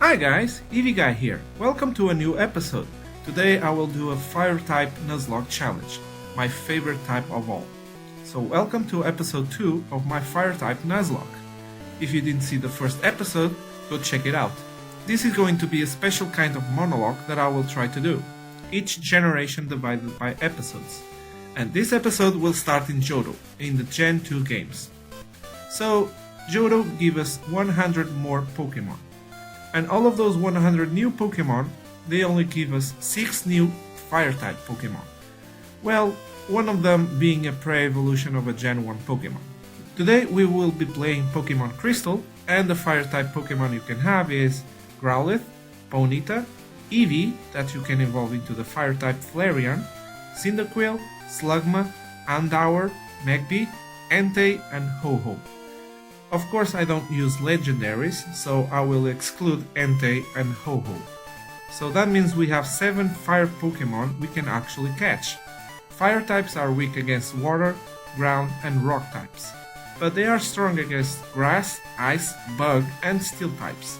Hi guys, Eevee Guy here. Welcome to a new episode. Today I will do a fire type Nuzlocke challenge, my favorite type of all. So welcome to episode 2 of my fire type Nuzlocke. If you didn't see the first episode, go check it out. This is going to be a special kind of monologue that I will try to do, each generation divided by episodes. And this episode will start in Johto, in the Gen 2 games. So Johto give us 100 more Pokemon. And all of those 100 new Pokemon, they only give us 6 new Fire-type Pokemon. Well, one of them being a pre-evolution of a Gen 1 Pokemon. Today we will be playing Pokemon Crystal, and the Fire-type Pokemon you can have is Growlithe, Ponyta, Eevee, that you can evolve into the Fire-type Flareon, Cyndaquil, Slugma, Andour, Magby, Entei, and Ho-Oh. Of course I don't use legendaries, so I will exclude Entei and Ho-Oh. So that means we have 7 fire Pokemon we can actually catch. Fire types are weak against water, ground and rock types, but they are strong against grass, ice, bug and steel types.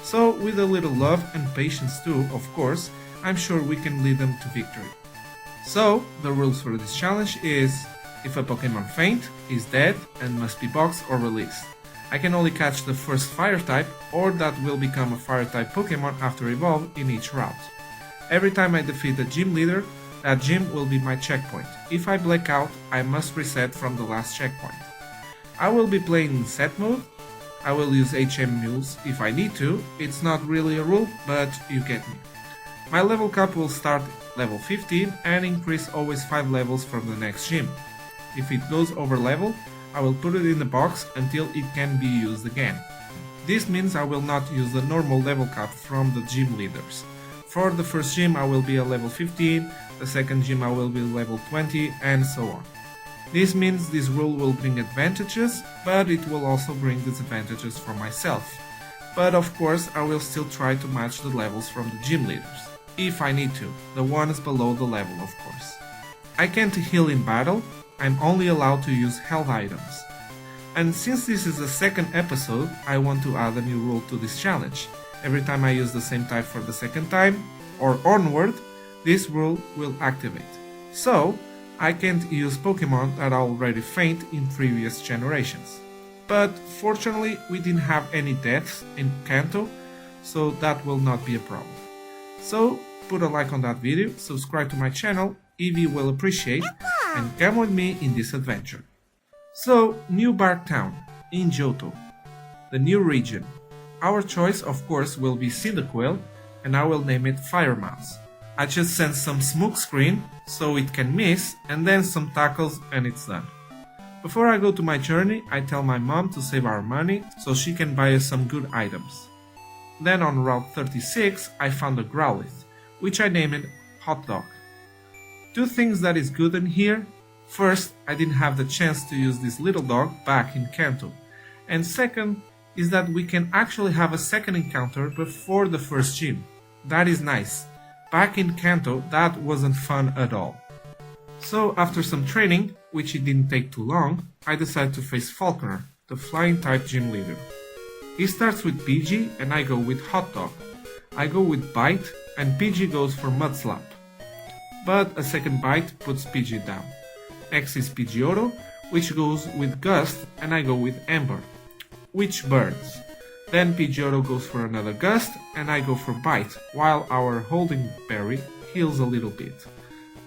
So with a little love and patience too, of course, I'm sure we can lead them to victory. So the rules for this challenge is: if a Pokemon faint, is dead and must be boxed or released. I can only catch the first fire type or that will become a fire type Pokemon after evolve in each route. Every time I defeat a gym leader, that gym will be my checkpoint. If I black out, I must reset from the last checkpoint. I will be playing in set mode. I will use HM Mules if I need to. It's not really a rule, but you get me. My level cap will start level 15 and increase always 5 levels from the next gym. If it goes over level, I will put it in the box until it can be used again. This means I will not use the normal level cap from the gym leaders. For the first gym I will be a level 15, the second gym I will be level 20 and so on. This means this rule will bring advantages, but it will also bring disadvantages for myself. But of course I will still try to match the levels from the gym leaders, if I need to, the ones below the level of course. I can't heal in battle. I'm only allowed to use health items. And since this is the second episode, I want to add a new rule to this challenge. Every time I use the same type for the second time, or onward, this rule will activate. So, I can't use Pokemon that already faint in previous generations. But fortunately, we didn't have any deaths in Kanto, so that will not be a problem. So, put a like on that video, subscribe to my channel, Eevee will appreciate, and come with me in this adventure. So, New Bark Town, in Johto, the new region. Our choice of course will be Cyndaquil, and I will name it Fire Mouse. I just sent some smoke screen so it can miss, and then some tackles and it's done. Before I go to my journey, I tell my mom to save our money so she can buy us some good items. Then on Route 36 I found a Growlithe, which I named Hot Dog. 2 things that is good in here. First, I didn't have the chance to use this little dog back in Kanto. And second is that we can actually have a second encounter before the first gym. That is nice. Back in Kanto that wasn't fun at all. So after some training, which it didn't take too long, I decided to face Falconer, the flying type gym leader. He starts with PG and I go with Hot Dog. I go with Bite and PG goes for Mudslap. But a second bite puts PG down. Next is Pidgeotto, which goes with Gust and I go with Ember, which burns. Then Pidgeotto goes for another Gust and I go for Bite, while our Holding Berry heals a little bit.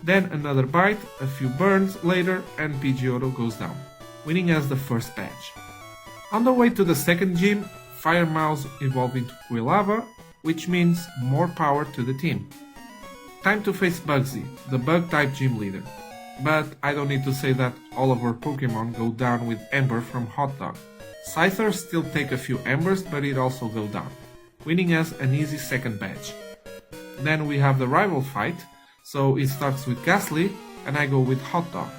Then another bite, a few burns later and Pidgeotto goes down, winning us the first badge. On the way to the second gym, Fire Mouse evolved into Quilava, which means more power to the team. Time to face Bugsy, the bug-type gym leader. But I don't need to say that all of our Pokemon go down with Ember from Hot Dog. Scyther still take a few Embers, but it also go down, winning us an easy second badge. Then we have the rival fight, so it starts with Ghastly, and I go with Hot Dog,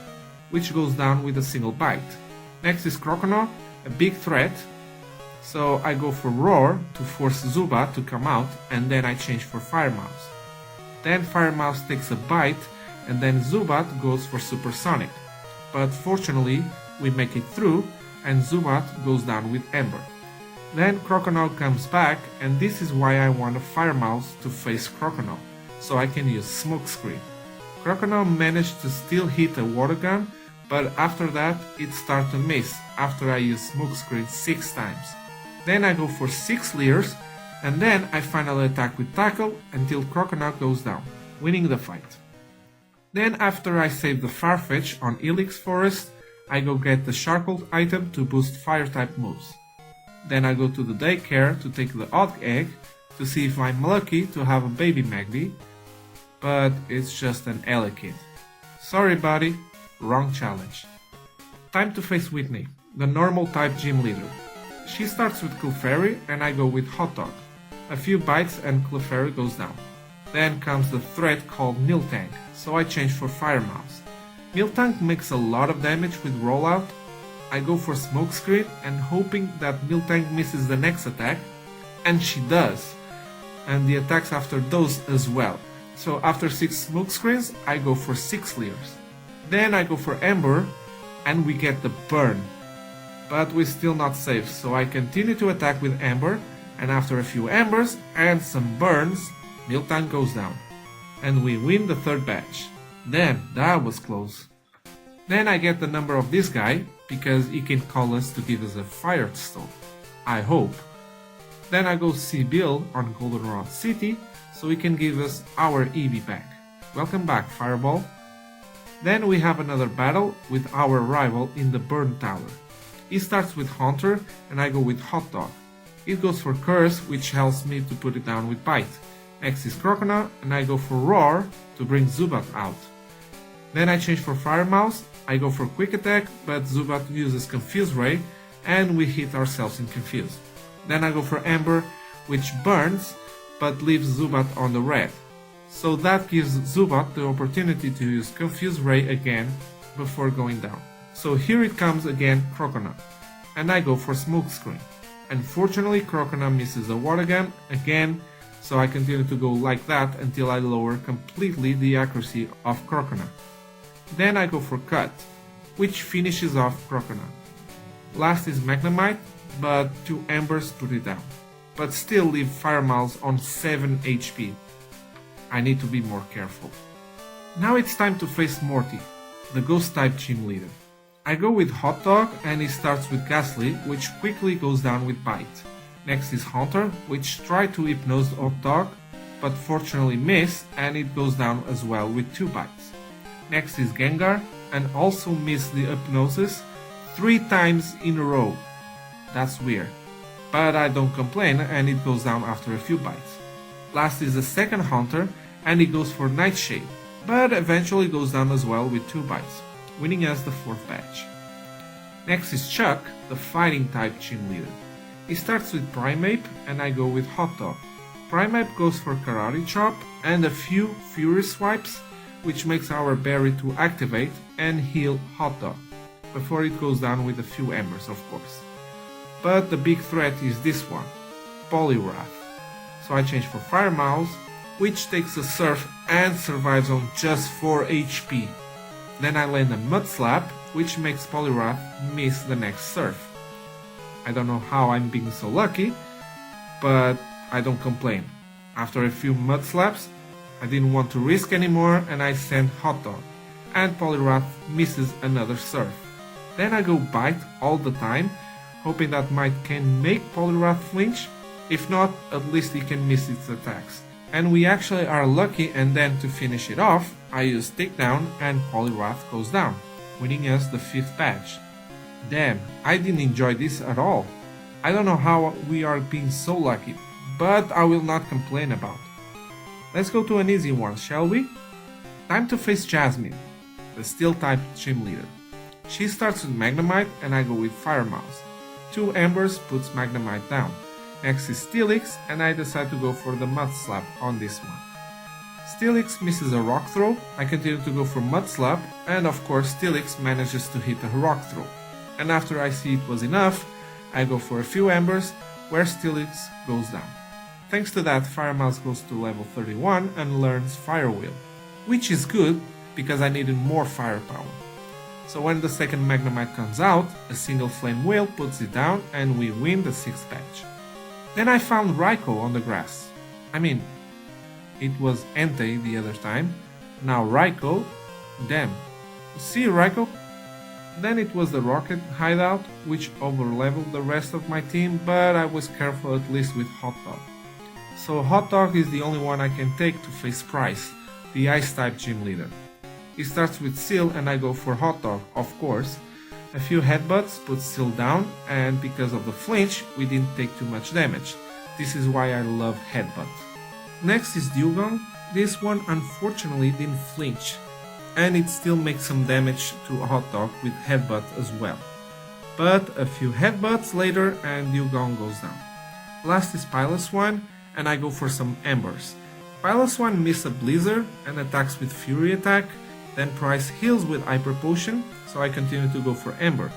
which goes down with a single bite. Next is Croconaw, a big threat, so I go for Roar to force Zubat to come out, and then I change for Fire Mouse. Then Fire Mouse takes a bite and then Zubat goes for Supersonic. But fortunately we make it through and Zubat goes down with Ember. Then Croconaw comes back, and this is why I want a Fire Mouse to face Croconaw, so I can use Smokescreen. Croconaw managed to still hit a water gun, but after that it started to miss after I used Smokescreen 6 times. Then I go for 6 Leers, and then I finally attack with Tackle until Croconaw goes down, winning the fight. Then after I save the Farfetch on Helix Forest, I go get the Sharkled item to boost fire type moves. Then I go to the daycare to take the odd egg to see if I'm lucky to have a baby Magby, but it's just an Elekid. Sorry buddy, wrong challenge. Time to face Whitney, the normal type gym leader. She starts with Clefairy and I go with Hot Dog. A few bites and Clefairy goes down. Then comes the threat called Miltank, so I change for Fire Mouse. Miltank makes a lot of damage with rollout. I go for Smokescreen and hoping that Miltank misses the next attack, and she does, and the attacks after those as well. So after 6 Smokescreens, I go for 6 Leers. Then I go for Ember, and we get the burn. But we're still not safe, so I continue to attack with Ember, and after a few Embers and some burns, Miltank goes down, and we win the 3rd batch. Damn, that was close. Then I get the number of this guy, because he can call us to give us a Firestone. I hope. Then I go see Bill on Goldenrod City, so he can give us our Eevee back. Welcome back, Fireball. Then we have another battle with our rival in the Burn Tower. He starts with Haunter, and I go with Hot Dog. It goes for Curse, which helps me to put it down with Bite. Next is Croconaw, and I go for Roar to bring Zubat out. Then I change for Fire Mouse, I go for Quick Attack, but Zubat uses Confuse Ray, and we hit ourselves in Confuse. Then I go for Ember, which burns, but leaves Zubat on the red. So that gives Zubat the opportunity to use Confuse Ray again before going down. So here it comes again, Croconaw, and I go for Smokescreen. Unfortunately, Croconaw misses a water gun again, so I continue to go like that until I lower completely the accuracy of Croconaw. Then I go for Cut, which finishes off Croconaw. Last is Magnemite, but 2 Embers put it down, but still leave Fire Mouse on 7 HP. I need to be more careful. Now it's time to face Morty, the Ghost type gym leader. I go with Hot Dog and he starts with Ghastly, which quickly goes down with Bite. Next is Haunter, which tried to hypnose Hot Dog, but fortunately missed, and it goes down as well with 2 bites. Next is Gengar, and also missed the hypnosis 3 times in a row. That's weird, but I don't complain, and it goes down after a few bites. Last is the second Haunter, and he goes for Nightshade, but eventually goes down as well with 2 bites, winning us the 4th batch. Next is Chuck, the fighting type gym leader. He starts with Primeape, and I go with Hot Dog. Primeape goes for Karate Chop and a few Fury Swipes, which makes our berry to activate and heal Hot Dog, before it goes down with a few embers, of course. But the big threat is this one, Poliwrath. So I change for Fire Mouse, which takes a Surf and survives on just 4 HP. Then I land a Mud Slap, which makes Poliwrath miss the next Surf. I don't know how I'm being so lucky, but I don't complain. After a few Mud Slaps, I didn't want to risk anymore and I sent Hot Dog, and Poliwrath misses another Surf. Then I go Bite all the time, hoping that Might can make Poliwrath flinch. If not, at least he can miss its attacks. And we actually are lucky, and then to finish it off, I use Takedown and Poliwrath goes down, winning us the 5th batch. Damn, I didn't enjoy this at all. I don't know how we are being so lucky, but I will not complain about. Let's go to an easy one, shall we? Time to face Jasmine, the Steel type gym leader. She starts with Magnemite and I go with Fire Mouse. 2 Embers puts Magnemite down. Next is Steelix and I decide to go for the Mud Slap on this one. Steelix misses a Rock Throw, I continue to go for Mud Slap, and of course Steelix manages to hit a Rock Throw. And after I see it was enough, I go for a few Embers, where Steelix goes down. Thanks to that, Fire Mouse goes to level 31 and learns Fire Wheel, which is good because I needed more firepower. So when the second Magnemite comes out, a single Flame Wheel puts it down and we win the 6th patch. Then I found Raikou on the grass. I mean, it was Entei the other time, now Raikou. Damn. See Raikou? Then it was the Rocket hideout, which overleveled the rest of my team, but I was careful at least with Hot Dog. So Hot Dog is the only one I can take to face Price, the Ice-type gym leader. He starts with Seal and I go for Hot Dog, of course. A few headbutts put Seal down, and because of the flinch, we didn't take too much damage. This is why I love headbutt. Next is Dugong. This one unfortunately didn't flinch, and it still makes some damage to Hot Dog with headbutt as well. But a few headbutts later and Dugong goes down. Last is Piloswine, and I go for some Embers. Piloswine misses a Blizzard and attacks with Fury attack, then Price heals with Hyper Potion, so I continue to go for Ember.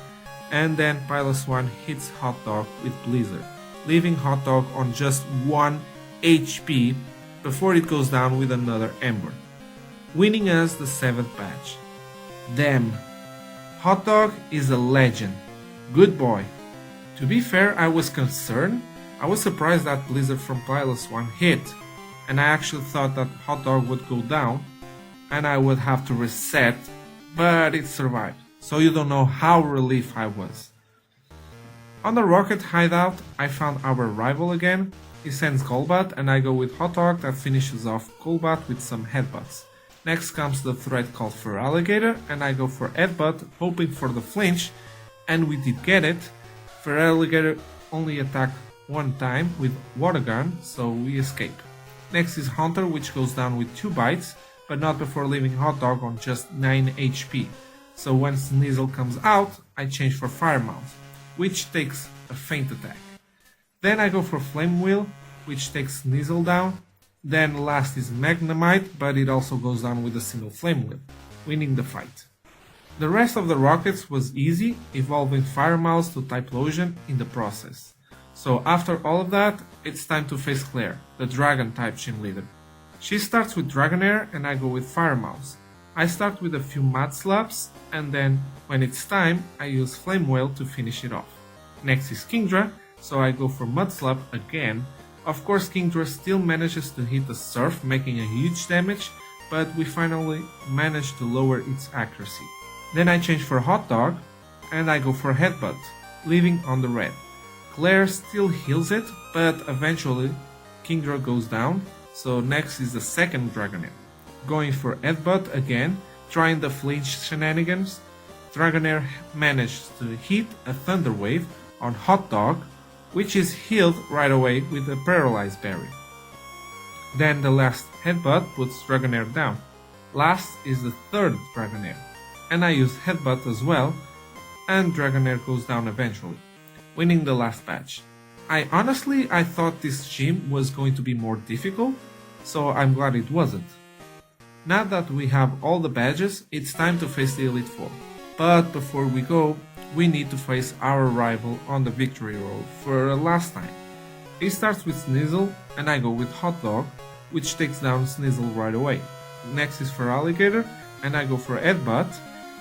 And then Piloswine hits Hot Dog with Blizzard, leaving Hot Dog on just 1 HP before it goes down with another Ember, winning us the 7th patch. Damn, Hot Dog is a legend. Good boy. To be fair, I was concerned. I was surprised that Blizzard from Piloswine hit, and I actually thought that Hot Dog would go down and I would have to reset, but it survived. So you don't know how relieved I was. On the Rocket hideout, I found our rival again. He sends Golbat and I go with Hot Dog that finishes off Golbat with some headbutts. Next comes the threat called Feraligatr and I go for Headbutt, hoping for the flinch, and we did get it. Feraligatr only attacked one time with Water Gun, so we escape. Next is Haunter, which goes down with 2 bites, but not before leaving Hot Dog on just 9 HP. So when Sneasel comes out, I change for Fire Mouth, which takes a feint attack. Then I go for Flame Wheel, which takes Sneasel down. Then last is Magnemite, but it also goes down with a single Flame Wheel, winning the fight. The rest of the Rockets was easy, evolving Fire Mouth to Typhlosion in the process. So after all of that, it's time to face Claire, the Dragon-type gym leader. She starts with Dragonair and I go with Fire Mouth. I start with a few Mud Slaps, and then, when it's time, I use Flame Whale to finish it off. Next is Kingdra, so I go for Mud Slap again. Of course, Kingdra still manages to hit the Surf, making a huge damage, but we finally manage to lower its accuracy. Then I change for Hot Dog, and I go for Headbutt, leaving on the red. Claire still heals it, but eventually Kingdra goes down, so next is the second Dragonair. Going for Headbutt again, trying the flinch shenanigans, Dragonair managed to hit a Thunder Wave on Hot Dog, which is healed right away with a Paralyzed Berry. Then the last Headbutt puts Dragonair down. Last is the third Dragonair, and I use Headbutt as well, and Dragonair goes down eventually, winning the last patch. I thought this gym was going to be more difficult, so I'm glad it wasn't. Now that we have all the badges, it's time to face the Elite Four. But before we go, we need to face our rival on the victory road for a last time. It starts with Sneasel, and I go with Hot Dog, which takes down Sneasel right away. Next is Feraligatr, and I go for Headbutt.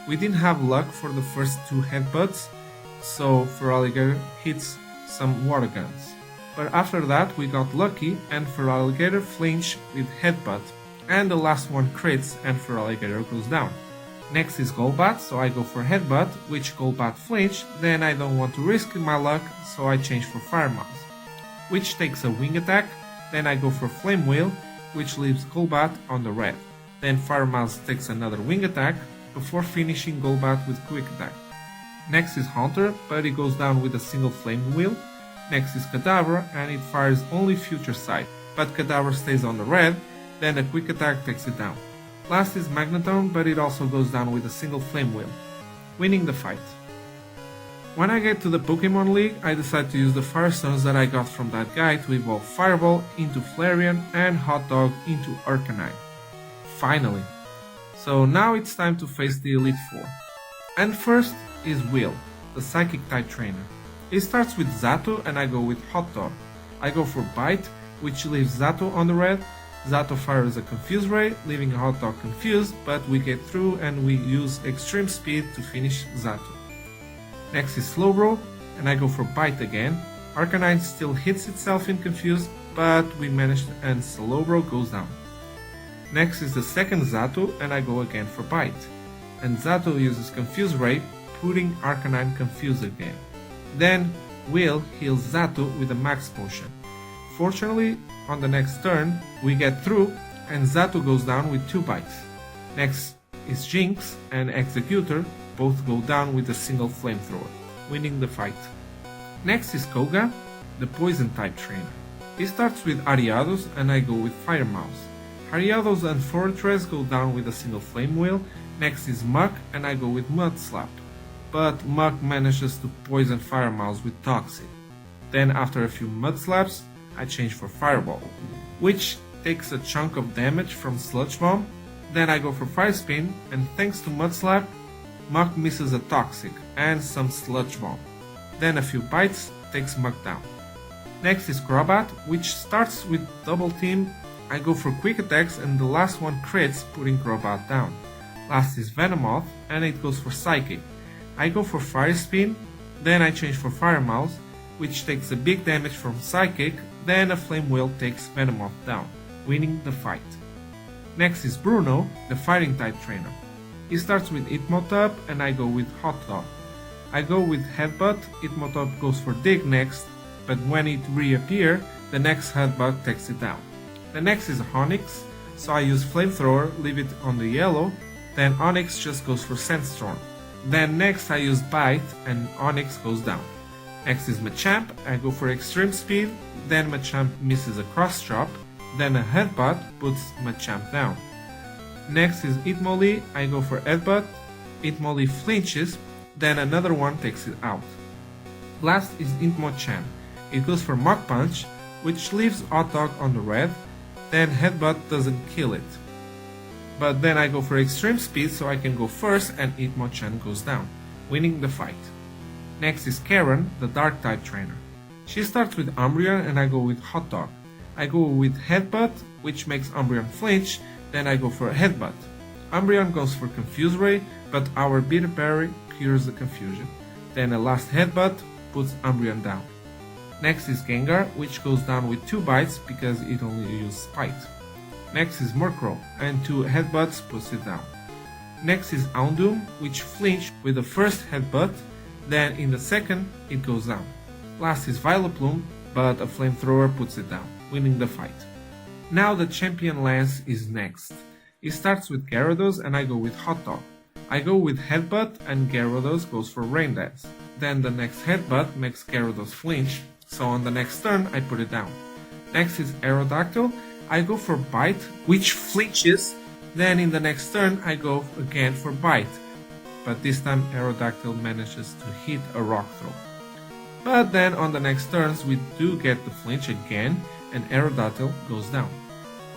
We didn't have luck for the first 2 headbutts, so Feraligatr hits some water guns. But after that we got lucky and Feraligatr flinched with Headbutt, and the last one crits and Feraligatr goes down. Next is Golbat, so I go for Headbutt, which Golbat flinched, then I don't want to risk my luck, so I change for Fire Mouth, which takes a wing attack, then I go for Flame Wheel, which leaves Golbat on the red. Then Fire Mouth takes another wing attack, before finishing Golbat with Quick Attack. Next is Haunter, but it goes down with a single Flame Wheel. Next is Cadaver, and it fires only Future Sight, but Cadaver stays on the red, then a Quick Attack takes it down. Last is Magneton, but it also goes down with a single Flame Wheel, winning the fight. When I get to the Pokemon League, I decide to use the Fire Stones that I got from that guy to evolve Fireball into Flareon and Hot Dog into Arcanine. Finally. So now it's time to face the Elite Four. And first is Will, the Psychic type trainer. It starts with Zato and I go with Hot Dog. I go for Bite, which leaves Zato on the red, Zato fires a Confuse Ray, leaving Hot Dog confused, but we get through and we use extreme speed to finish Zato. Next is Slowbro, and I go for Bite again. Arcanine still hits itself in Confuse, but we managed and Slowbro goes down. Next is the second Zato, and I go again for Bite. And Zato uses Confuse Ray, putting Arcanine confused again. Then Will heals Zato with a Max Potion. Fortunately, on the next turn, we get through and Zato goes down with 2 bites. Next is Jinx and Executor, both go down with a single flamethrower, winning the fight. Next is Koga, the poison type trainer. He starts with Ariados and I go with Fire Mouse. Ariados and Fortress go down with a single flame wheel. Next is Muk and I go with Mud Slap. But Muk manages to poison Fire Mouse with Toxic. Then after a few Mud Slaps, I change for Fireball, which takes a chunk of damage from Sludge Bomb. Then I go for Fire Spin, and thanks to Mud Slap, Muk misses a Toxic and some Sludge Bomb. Then a few bites takes Muk down. Next is Crobat, which starts with Double Team. I go for Quick Attacks and the last one crits, putting Crobat down. Last is Venomoth, and it goes for Psychic. I go for Fire Spin, then I change for Fire Mouse, which takes a big damage from Psychic, then a Flame Wheel takes Venomoth down, winning the fight. Next is Bruno, the fighting type trainer. He starts with Hitmontop and I go with Hot Dog. I go with Headbutt, Hitmontop goes for Dig next, but when it reappears, the next Headbutt takes it down. The next is Onyx, so I use Flamethrower, leave it on the yellow, then Onyx just goes for Sandstorm. Then next I use Bite and Onyx goes down. Next is Machamp, I go for Extreme Speed, then Machamp misses a Cross Chop, then a Headbutt puts Machamp down. Next is Hitmonlee, I go for Headbutt, Hitmonlee flinches, then another one takes it out. Last is Hitmonchan, it goes for Mach Punch, which leaves Hot Dog on the red, then Headbutt doesn't kill it. But then I go for Extreme Speed so I can go first and Hitmonchan goes down, winning the fight. Next is Karen, the Dark type trainer. She starts with Umbreon and I go with Hot Dog. I go with Headbutt, which makes Umbreon flinch, then I go for a Headbutt. Umbreon goes for Confuse Ray, but our Bitter Berry cures the confusion. Then a last Headbutt puts Umbreon down. Next is Gengar, which goes down with 2 bites because it only uses Spite. Next is Murkrow, and 2 Headbutts puts it down. Next is Houndoom, which flinch with the first Headbutt, then in the second it goes down. Last is Vileplume, but a Flamethrower puts it down, winning the fight. Now the champion Lance is next. He starts with Gyarados and I go with Hot Dog. I go with Headbutt and Gyarados goes for Rain Dance. Then the next Headbutt makes Gyarados flinch, so on the next turn I put it down. Next is Aerodactyl, I go for Bite, which flinches, then in the next turn I go again for Bite. But this time Aerodactyl manages to hit a Rock Throw. But then on the next turns we do get the flinch again and Aerodactyl goes down.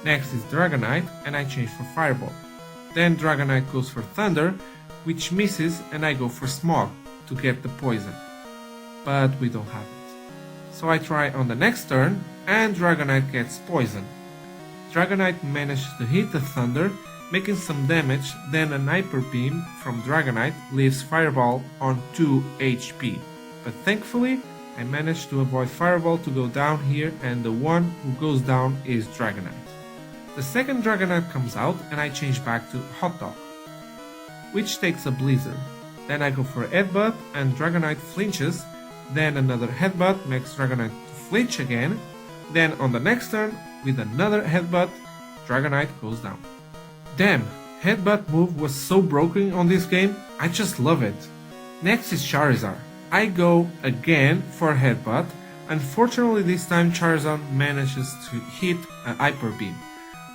Next is Dragonite and I change for Fireball. Then Dragonite goes for Thunder, which misses and I go for Smog to get the poison. But we don't have it. So I try on the next turn and Dragonite gets poison. Dragonite manages to hit the Thunder, making some damage, then an Hyper Beam from Dragonite leaves Fireball on 2 HP. But thankfully, I managed to avoid Fireball to go down here and the one who goes down is Dragonite. The second Dragonite comes out and I change back to Hot Dog, which takes a Blizzard. Then I go for Headbutt and Dragonite flinches, then another Headbutt makes Dragonite flinch again, then on the next turn, with another Headbutt, Dragonite goes down. Damn, Headbutt move was so broken on this game, I just love it. Next is Charizard. I go again for Headbutt. Unfortunately this time Charizard manages to hit a Hyper Beam,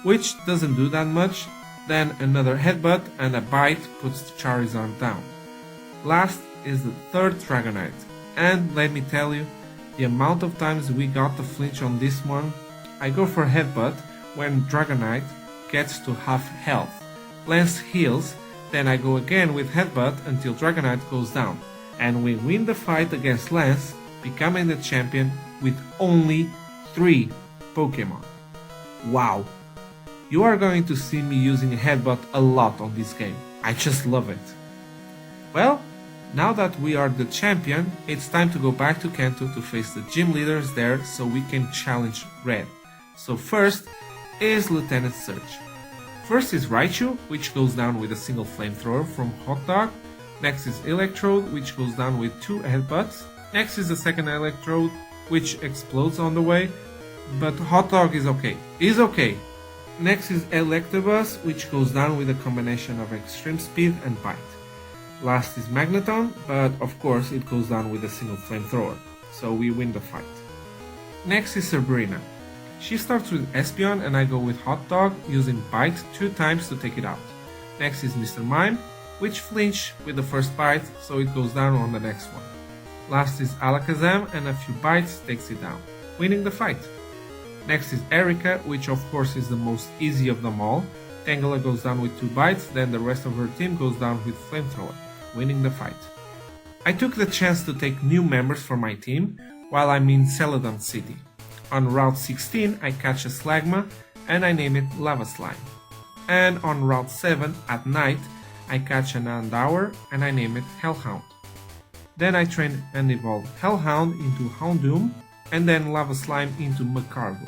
which doesn't do that much. Then another Headbutt and a Bite puts Charizard down. Last is the third Dragonite, and let me tell you, the amount of times we got the flinch on this one. I go for Headbutt when Dragonite gets to half health. Lance heals, then I go again with Headbutt until Dragonite goes down, and we win the fight against Lance, becoming the champion with only 3 Pokemon. Wow, You are going to see me using headbutt a lot on this game. I just love it. Well, now that we are the champion, it's time to go back to Kanto to face the gym leaders there so we can challenge Red. So first is Lieutenant Surge. First is Raichu, which goes down with a single flamethrower from Hot Dog. Next is Electrode, which goes down with 2 headbutts. Next is the second Electrode, which explodes on the way, but Hot Dog is okay. Is okay. Next is Electabuzz, which goes down with a combination of extreme speed and bite. Last is Magneton, but of course it goes down with a single flamethrower, so we win the fight. Next is Sabrina. She starts with Espeon and I go with Hot Dog, using Bite 2 times to take it out. Next is Mr. Mime, which flinch with the first bite, so it goes down on the next one. Last is Alakazam and a few bites takes it down, winning the fight. Next is Erika, which of course is the most easy of them all. Tangela goes down with 2 bites, then the rest of her team goes down with Flamethrower, winning the fight. I took the chance to take new members for my team while I'm in Celadon City. On Route 16 I catch a Slagma and I name it Lava Slime. And on Route 7 at night I catch an Houndour and I name it Hellhound. Then I train and evolve Hellhound into Houndoom and then Lava Slime into Magcargo.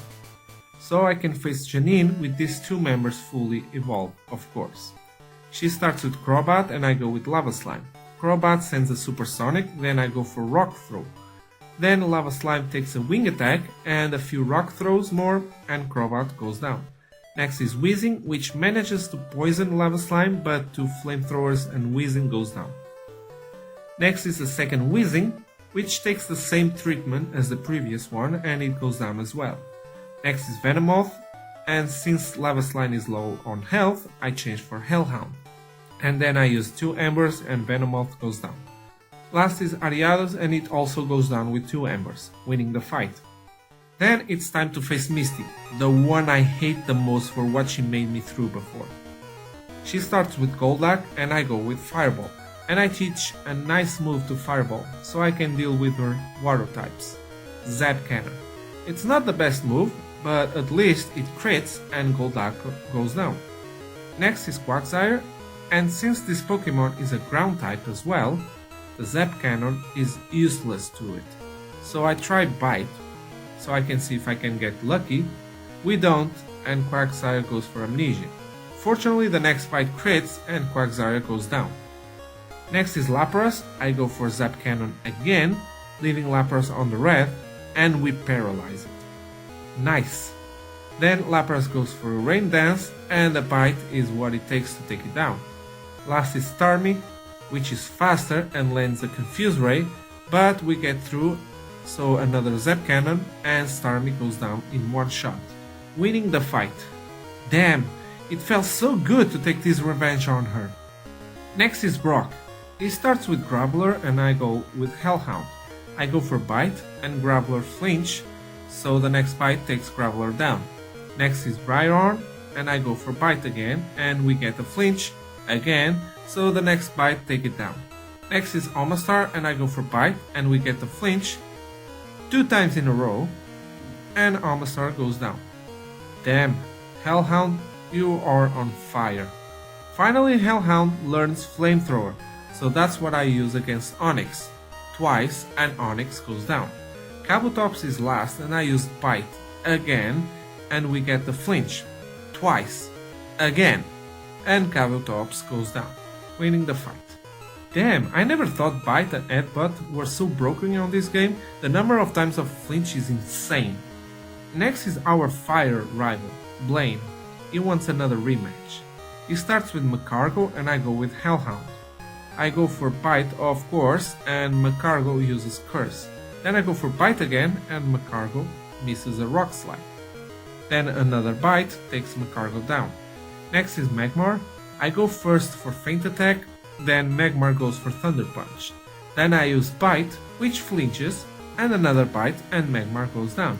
So I can face Janine with these 2 members fully evolved, of course. She starts with Crobat and I go with Lava Slime. Crobat sends a Supersonic, then I go for Rock Throw. Then Lava Slime takes a Wing Attack and a few Rock Throws more and Crobat goes down. Next is Weezing, which manages to poison Lava Slime, but 2 Flamethrowers and Weezing goes down. Next is the second Weezing, which takes the same treatment as the previous one and it goes down as well. Next is Venomoth, and since Lava Slime is low on health, I change for Hellhound. And then I use 2 Embers and Venomoth goes down. Last is Ariados and it also goes down with 2 Embers, winning the fight. Then it's time to face Misty, the one I hate the most for what she made me through before. She starts with Golduck and I go with Fireball, and I teach a nice move to Fireball so I can deal with her water types, Zap Cannon. It's not the best move, but at least it crits and Golduck goes down. Next is Quagsire, and since this Pokemon is a ground type as well, the Zap Cannon is useless to it. So I try Bite, so I can see if I can get lucky. We don't, and Quagsire goes for Amnesia. Fortunately the next fight crits and Quagsire goes down. Next is Lapras, I go for Zap Cannon again, leaving Lapras on the red, and we paralyze it. Nice! Then Lapras goes for a Rain Dance, and a Bite is what it takes to take it down. Last is Starmie, which is faster and lands a Confuse Ray, but we get through, so another Zap Cannon, and Starmie goes down in one shot, winning the fight. Damn, it felt so good to take this revenge on her. Next is Brock. He starts with Graveler and I go with Hellhound. I go for Bite and Graveler flinch, so the next bite takes Graveler down. Next is Rhyhorn and I go for Bite again and we get a flinch again, so the next bite take it down. Next is Omastar and I go for Bite and we get a flinch 2 times in a row and Omastar goes down. Damn, Hellhound, you are on fire. Finally Hellhound learns Flamethrower, so that's what I use against Onix. Twice and Onix goes down. Kabutops is last and I use Bite again and we get the flinch. Twice. Again. And Kabutops goes down, winning the fight. Damn, I never thought Bite and Headbutt were so broken on this game. The number of times of flinch is insane. Next is our fire rival, Blaine. He wants another rematch. He starts with Magcargo and I go with Hellhound. I go for Bite of course and Magcargo uses Curse. Then I go for Bite again and Magcargo misses a Rock Slide. Then another Bite takes Magcargo down. Next is Magmar. I go first for Feint Attack, then Magmar goes for Thunder Punch. Then I use Bite, which flinches, and another Bite and Magmar goes down.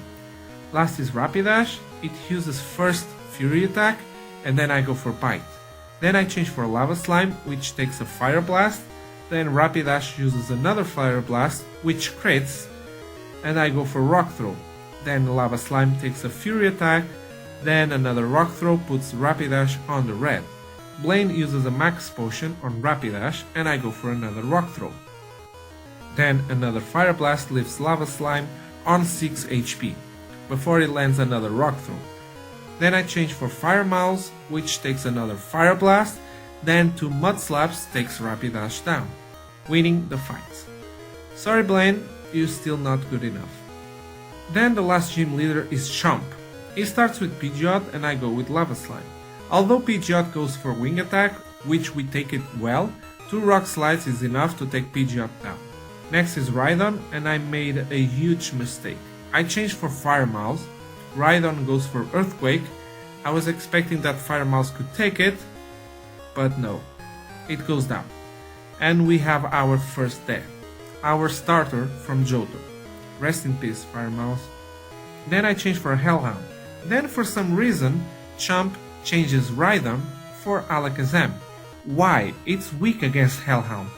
Last is Rapidash. It uses first Fury Attack and then I go for Bite. Then I change for Lava Slime, which takes a Fire Blast. Then Rapidash uses another Fire Blast, which crits, and I go for Rock Throw. Then Lava Slime takes a Fury Attack, Then another rock throw puts Rapidash on the red. Blaine uses a max potion on Rapidash and I go for another rock throw. Then another Fire Blast leaves Lava Slime on 6 HP, before it lands another rock throw. Then I change for Fire Mouse, which takes another Fire Blast, then 2 Mud Slaps takes Rapidash down, winning the fight. Sorry Blaine, you're still not good enough. Then the last gym leader is Chomp. He starts with Pidgeot and I go with Lava Slime. Although Pidgeot goes for Wing Attack, which we take it well, 2 Rock Slides is enough to take Pidgeot down. Next is Rhydon and I made a huge mistake. I changed for Fire Mouse, Rhydon goes for Earthquake. I was expecting that Fire Mouse could take it, but no, it goes down. And we have our first death, our starter from Johto. Rest in peace, Fire Mouse. Then I change for Hellhound. Then for some reason, Chomp changes Rhydon for Alakazam. Why? It's weak against Hellhound.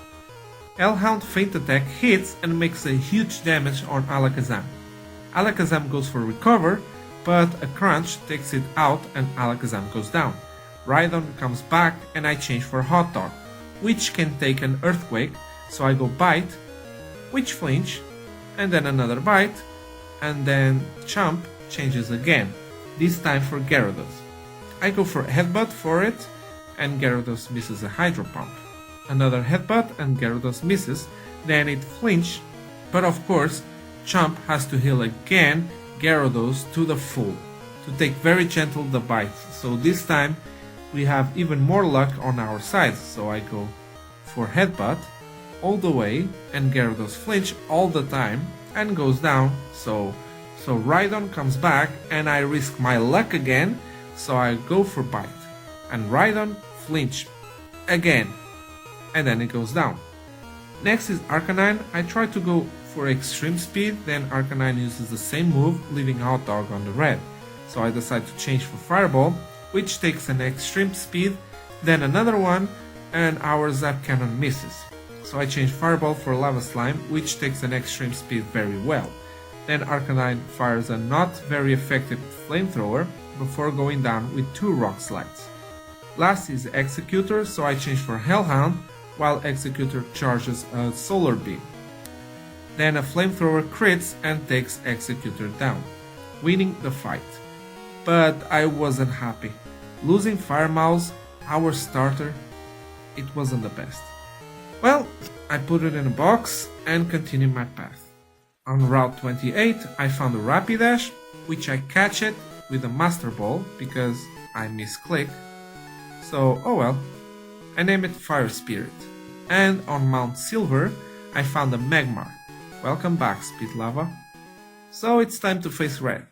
Hellhound Feint Attack hits and makes a huge damage on Alakazam. Alakazam goes for Recover, but a Crunch takes it out and Alakazam goes down. Rhydon comes back and I change for Hot Dog, which can take an Earthquake, so I go Bite, which flinch, and then another Bite, and then Chomp changes again, this time for Gyarados. I go for Headbutt for it, and Gyarados misses a Hydro Pump. Another Headbutt and Gyarados misses, then it flinch, but of course Chomp has to heal again Gyarados to the full, to take very gentle the bite, so this time we have even more luck on our side, so I go for Headbutt all the way and Gyarados flinch all the time and goes down, so Rhydon comes back and I risk my luck again, so I go for Bite, and Rhydon flinch again, and then it goes down. Next is Arcanine. I try to go for Extreme Speed, then Arcanine uses the same move, leaving Hot Dog on the red. So I decide to change for Fireball, which takes an Extreme Speed, then another one, and our Zap Cannon misses. So I change Fireball for Lava Slime, which takes an Extreme Speed very well. Then Arcanine fires a not very effective Flamethrower before going down with 2 Rock Slides. Last is Executor, so I change for Hellhound, while Executor charges a Solar Beam. Then a Flamethrower crits and takes Executor down, winning the fight. But I wasn't happy. Losing Fire Mouse, our starter, it wasn't the best. Well, I put it in a box and continued my path. On Route 28, I found a Rapidash, which I catch it with a Master Ball because I misclick. So, oh well. I name it Fire Spirit. And on Mount Silver, I found a Magmar. Welcome back, Speed Lava. So it's time to face Red.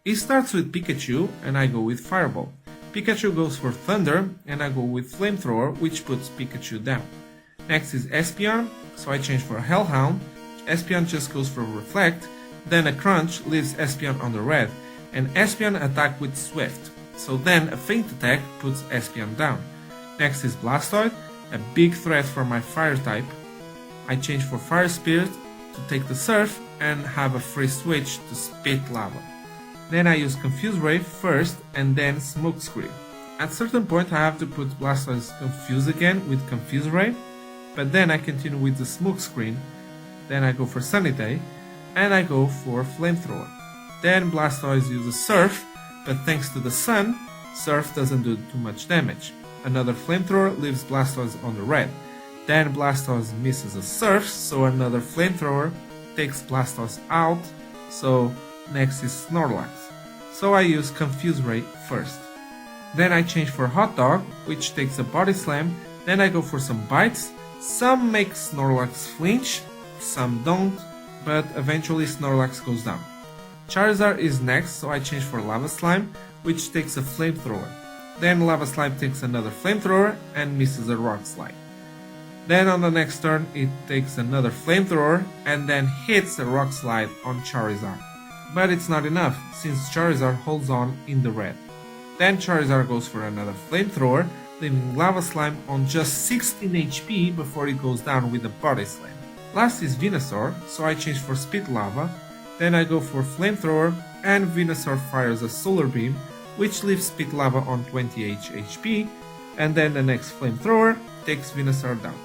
It starts with Pikachu and I go with Fireball. Pikachu goes for Thunder and I go with Flamethrower, which puts Pikachu down. Next is Espeon, so I change for Hellhound. Espeon just goes for Reflect, then a Crunch leaves Espeon on the red, and Espeon attack with Swift, so then a Feint Attack puts Espeon down. Next is Blastoise, a big threat for my Fire type. I change for Fire Spirit to take the Surf and have a free switch to Spit Lava. Then I use Confuse Ray first and then Smoke Screen. At certain point I have to put Blastoise Confuse again with Confuse Ray, but then I continue with the Smoke Screen. Then I go for Sunny Day, and I go for Flamethrower. Then Blastoise uses Surf, but thanks to the sun, Surf doesn't do too much damage. Another Flamethrower leaves Blastoise on the red. Then Blastoise misses a Surf, so another Flamethrower takes Blastoise out, so next is Snorlax. So I use Confuse Ray first. Then I change for Hot Dog, which takes a Body Slam, then I go for some bites. Some make Snorlax flinch, some don't, but eventually Snorlax goes down. Charizard is next, so I change for Lava Slime, which takes a Flamethrower. Then Lava Slime takes another Flamethrower and misses a Rock Slide. Then on the next turn it takes another Flamethrower and then hits a Rock Slide on Charizard. But it's not enough, since Charizard holds on in the red. Then Charizard goes for another Flamethrower, leaving Lava Slime on just 16 HP before it goes down with a Body Slam. Last is Venusaur, so I change for Spit Lava, then I go for Flamethrower and Venusaur fires a Solar Beam, which leaves Pit Lava on 20 HP, and then the next Flamethrower takes Venusaur down.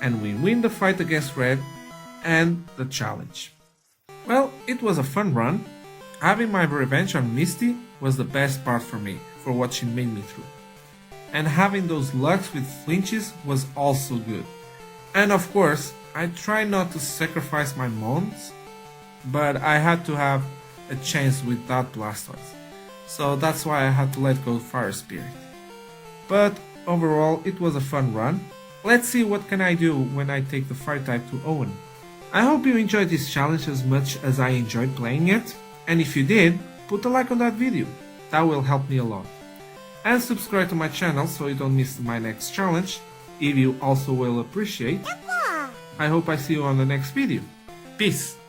And we win the fight against Red and the challenge. Well, it was a fun run. Having my revenge on Misty was the best part for me, for what she made me through. And having those lucks with flinches was also good. And of course, I try not to sacrifice my mons, but I had to have a chance with that Blastoise. So that's why I had to let go Fire Spirit. But overall, it was a fun run. Let's see what can I do when I take the Fire type to Owen. I hope you enjoyed this challenge as much as I enjoyed playing it, and if you did, put a like on that video, that will help me a lot. And subscribe to my channel so you don't miss my next challenge, if you also will appreciate. I hope I see you on the next video. Peace!